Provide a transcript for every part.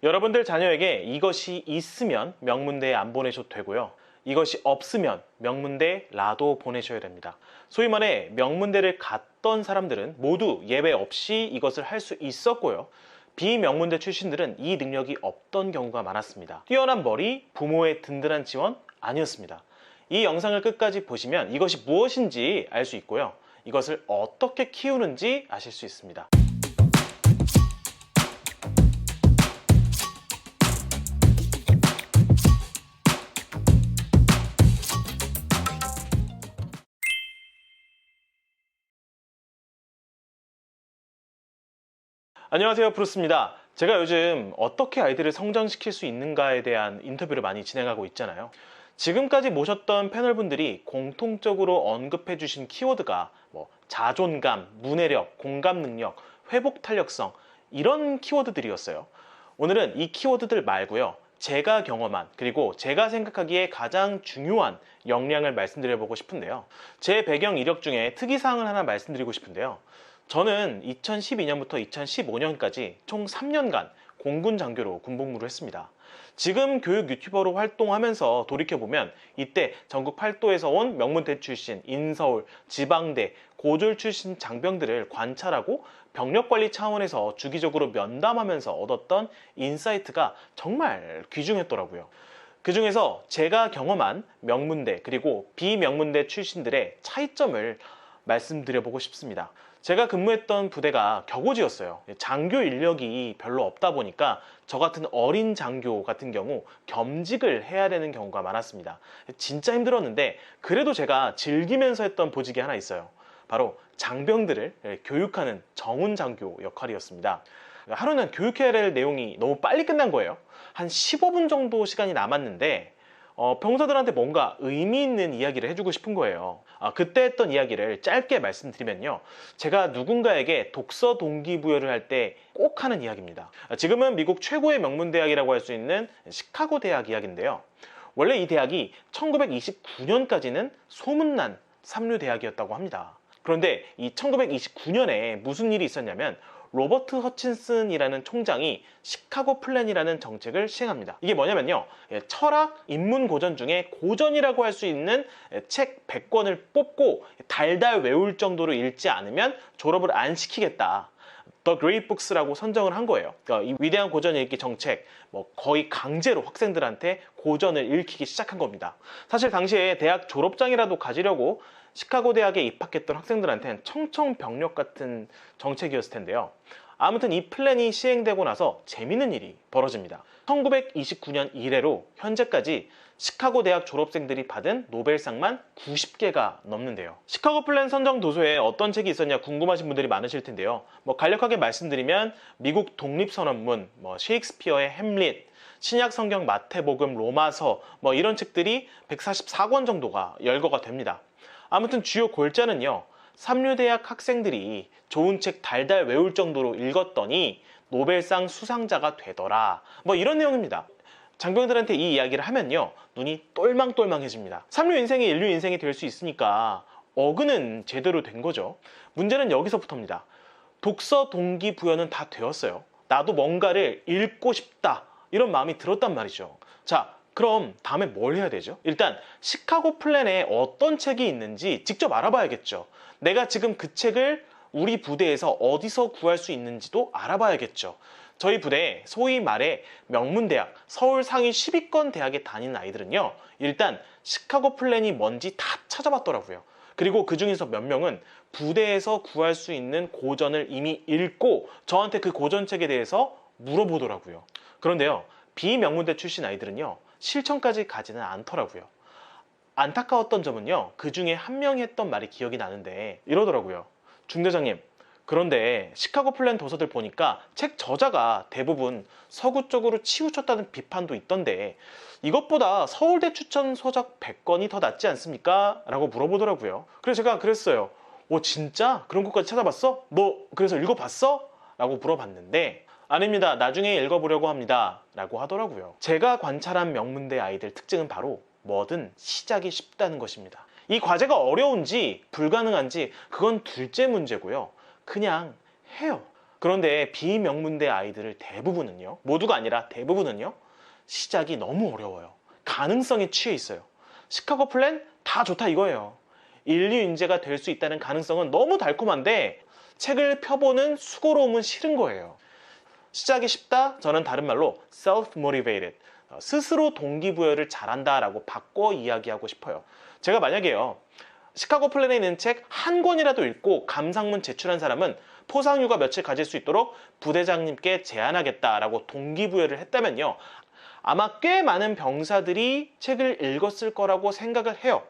여러분들 자녀에게 이것이 있으면 명문대에 안 보내셔도 되고요. 이것이 없으면 명문대라도 보내셔야 됩니다. 소위 말해 명문대를 갔던 사람들은 모두 예외 없이 이것을 할 수 있었고요. 비명문대 출신들은 이 능력이 없던 경우가 많았습니다. 뛰어난 머리, 부모의 든든한 지원 아니었습니다. 이 영상을 끝까지 보시면 이것이 무엇인지 알 수 있고요. 이것을 어떻게 키우는지 아실 수 있습니다. 안녕하세요, 브루스입니다. 제가 요즘 어떻게 아이들을 성장시킬 수 있는가에 대한 인터뷰를 많이 진행하고 있잖아요. 지금까지 모셨던 패널분들이 공통적으로 언급해 주신 키워드가 자존감, 문해력, 공감 능력, 회복 탄력성 이런 키워드들이었어요. 오늘은 이 키워드들 말고요. 제가 경험한 그리고 제가 생각하기에 가장 중요한 역량을 말씀드려보고 싶은데요. 제 배경 이력 중에 특이사항을 하나 말씀드리고 싶은데요. 저는 2012년부터 2015년까지 총 3년간 공군 장교로 군복무를 했습니다. 지금 교육 유튜버로 활동하면서 돌이켜보면 이때 전국 8도에서 온 명문대 출신, 인서울, 지방대, 고졸 출신 장병들을 관찰하고 병력관리 차원에서 주기적으로 면담하면서 얻었던 인사이트가 정말 귀중했더라고요. 그 중에서 제가 경험한 명문대 그리고 비명문대 출신들의 차이점을 말씀드려보고 싶습니다. 제가 근무했던 부대가 격오지였어요. 장교 인력이 별로 없다 보니까 저 같은 어린 장교 같은 경우 겸직을 해야 되는 경우가 많았습니다. 진짜 힘들었는데 그래도 제가 즐기면서 했던 보직이 하나 있어요. 바로 장병들을 교육하는 정훈 장교 역할이었습니다. 하루는 교육해야 될 내용이 너무 빨리 끝난 거예요. 한 15분 정도 시간이 남았는데 병사들한테 뭔가 의미 있는 이야기를 해주고 싶은 거예요. 그때 했던 이야기를 짧게 말씀드리면요. 제가 누군가에게 독서 동기부여를 할 때 꼭 하는 이야기입니다. 지금은 미국 최고의 명문대학이라고 할 수 있는 시카고 대학 이야기인데요. 원래 이 대학이 1929년까지는 소문난 삼류대학이었다고 합니다. 그런데 이 1929년에 무슨 일이 있었냐면 로버트 허친슨이라는 총장이 시카고 플랜이라는 정책을 시행합니다. 이게 뭐냐면요. 철학, 인문 고전 중에 고전이라고 할 수 있는 책 100권을 뽑고 달달 외울 정도로 읽지 않으면 졸업을 안 시키겠다. The Great Books라고 선정을 한 거예요. 그러니까 이 위대한 고전 읽기 정책, 거의 강제로 학생들한테 고전을 읽히기 시작한 겁니다. 사실 당시에 대학 졸업장이라도 가지려고 시카고 대학에 입학했던 학생들한테는 청천벽력 같은 정책이었을 텐데요. 아무튼 이 플랜이 시행되고 나서 재밌는 일이 벌어집니다. 1929년 이래로 현재까지 시카고 대학 졸업생들이 받은 노벨상만 90개가 넘는데요. 시카고 플랜 선정 도서에 어떤 책이 있었냐 궁금하신 분들이 많으실 텐데요. 간략하게 말씀드리면 미국 독립선언문, 셰익스피어의 햄릿, 신약 성경 마태복음, 로마서 이런 책들이 144권 정도가 열거가 됩니다. 아무튼 주요 골자는요. 삼류대학 학생들이 좋은 책 달달 외울 정도로 읽었더니 노벨상 수상자가 되더라. 이런 내용입니다. 장병들한테 이 이야기를 하면요. 눈이 똘망똘망해집니다. 삼류 인생이 인류 인생이 될 수 있으니까 어근은 제대로 된 거죠. 문제는 여기서부터입니다. 독서 동기부여는 다 되었어요. 나도 뭔가를 읽고 싶다. 이런 마음이 들었단 말이죠. 자, 그럼 다음에 뭘 해야 되죠? 일단 시카고 플랜에 어떤 책이 있는지 직접 알아봐야겠죠. 내가 지금 그 책을 우리 부대에서 어디서 구할 수 있는지도 알아봐야겠죠. 저희 부대에 소위 말해 명문대학, 서울 상위 10위권 대학에 다니는 아이들은요. 일단 시카고 플랜이 뭔지 다 찾아봤더라고요. 그리고 그 중에서 몇 명은 부대에서 구할 수 있는 고전을 이미 읽고 저한테 그 고전책에 대해서 물어보더라고요. 그런데요. 비명문대 출신 아이들은요. 실천까지 가지는 않더라고요. 안타까웠던 점은요. 그 중에 한 명이 했던 말이 기억이 나는데 이러더라고요. 중대장님, 그런데 시카고 플랜 도서들 보니까 책 저자가 대부분 서구 쪽으로 치우쳤다는 비판도 있던데 이것보다 서울대 추천 서적 100권이 더 낫지 않습니까? 라고 물어보더라고요. 그래서 제가 그랬어요. 진짜? 그런 것까지 찾아봤어? 너 그래서 읽어봤어? 라고 물어봤는데 아닙니다. 나중에 읽어보려고 합니다. 라고 하더라고요. 제가 관찰한 명문대 아이들 특징은 바로 뭐든 시작이 쉽다는 것입니다. 이 과제가 어려운지 불가능한지 그건 둘째 문제고요. 그냥 해요. 그런데 비명문대 아이들을 대부분은요, 모두가 아니라 대부분은요, 시작이 너무 어려워요. 가능성에 취해 있어요. 시카고 플랜 다 좋다 이거예요. 인류 인재가 될 수 있다는 가능성은 너무 달콤한데 책을 펴보는 수고로움은 싫은 거예요. 시작이 쉽다? 저는 다른 말로 self-motivated, 스스로 동기부여를 잘한다 라고 바꿔 이야기하고 싶어요. 제가 만약에요, 시카고 플랜에 있는 책 한 권이라도 읽고 감상문 제출한 사람은 포상휴가 며칠 가질 수 있도록 부대장님께 제안하겠다라고 동기부여를 했다면요, 아마 꽤 많은 병사들이 책을 읽었을 거라고 생각을 해요.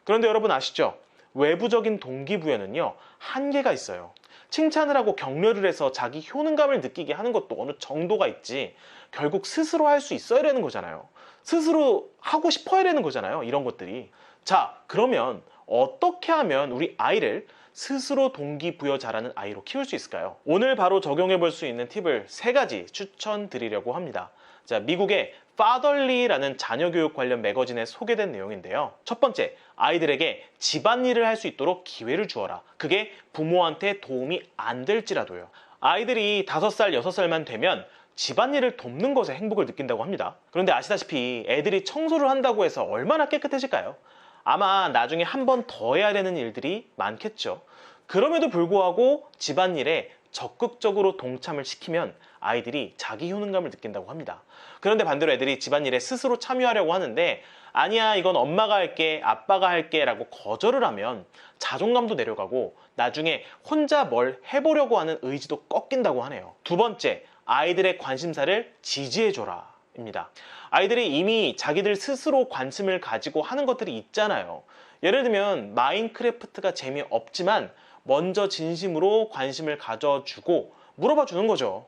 그런데 여러분 아시죠? 외부적인 동기부여는요, 한계가 있어요. 칭찬을 하고 격려를 해서 자기 효능감을 느끼게 하는 것도 어느 정도가 있지, 결국 스스로 할 수 있어야 되는 거잖아요. 스스로 하고 싶어야 되는 거잖아요, 이런 것들이. 자, 그러면 어떻게 하면 우리 아이를 스스로 동기부여 잘하는 아이로 키울 수 있을까요? 오늘 바로 적용해 볼 수 있는 팁을 3가지 추천드리려고 합니다. 자, 미국의 Fatherly라는 자녀교육 관련 매거진에 소개된 내용인데요. 첫 번째, 아이들에게 집안일을 할 수 있도록 기회를 주어라. 그게 부모한테 도움이 안 될지라도요. 아이들이 5살, 6살만 되면 집안일을 돕는 것에 행복을 느낀다고 합니다. 그런데 아시다시피 애들이 청소를 한다고 해서 얼마나 깨끗해질까요? 아마 나중에 한 번 더 해야 되는 일들이 많겠죠. 그럼에도 불구하고 집안일에 적극적으로 동참을 시키면 아이들이 자기 효능감을 느낀다고 합니다. 그런데 반대로 애들이 집안일에 스스로 참여하려고 하는데 아니야, 이건 엄마가 할게, 아빠가 할게 라고 거절을 하면 자존감도 내려가고 나중에 혼자 뭘 해보려고 하는 의지도 꺾인다고 하네요. 두 번째, 아이들의 관심사를 지지해줘라 입니다. 아이들이 이미 자기들 스스로 관심을 가지고 하는 것들이 있잖아요. 예를 들면 마인크래프트가 재미없지만 먼저 진심으로 관심을 가져주고 물어봐 주는 거죠.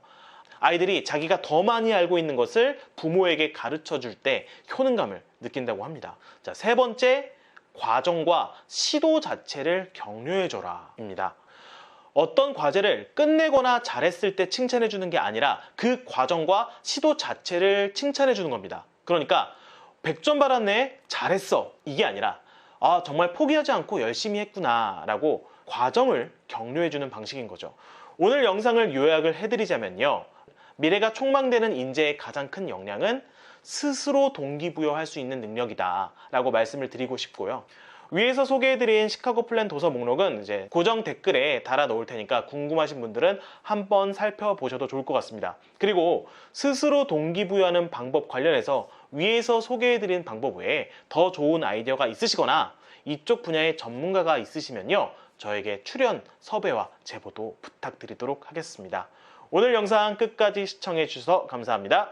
아이들이 자기가 더 많이 알고 있는 것을 부모에게 가르쳐 줄 때 효능감을 느낀다고 합니다. 자, 3번째, 과정과 시도 자체를 격려해줘라 입니다. 어떤 과제를 끝내거나 잘했을 때 칭찬해 주는 게 아니라 그 과정과 시도 자체를 칭찬해 주는 겁니다. 그러니까 100점 받았네, 잘했어, 이게 아니라 아, 정말 포기하지 않고 열심히 했구나 라고 과정을 격려해 주는 방식인 거죠. 오늘 영상을 요약을 해드리자면요, 미래가 촉망되는 인재의 가장 큰 역량은 스스로 동기부여할 수 있는 능력이다 라고 말씀을 드리고 싶고요. 위에서 소개해드린 시카고 플랜 도서 목록은 이제 고정 댓글에 달아 놓을 테니까 궁금하신 분들은 한번 살펴보셔도 좋을 것 같습니다. 그리고 스스로 동기부여하는 방법 관련해서 위에서 소개해드린 방법 외에 더 좋은 아이디어가 있으시거나 이쪽 분야의 전문가가 있으시면요, 저에게 출연 섭외와 제보도 부탁드리도록 하겠습니다. 오늘 영상 끝까지 시청해 주셔서 감사합니다.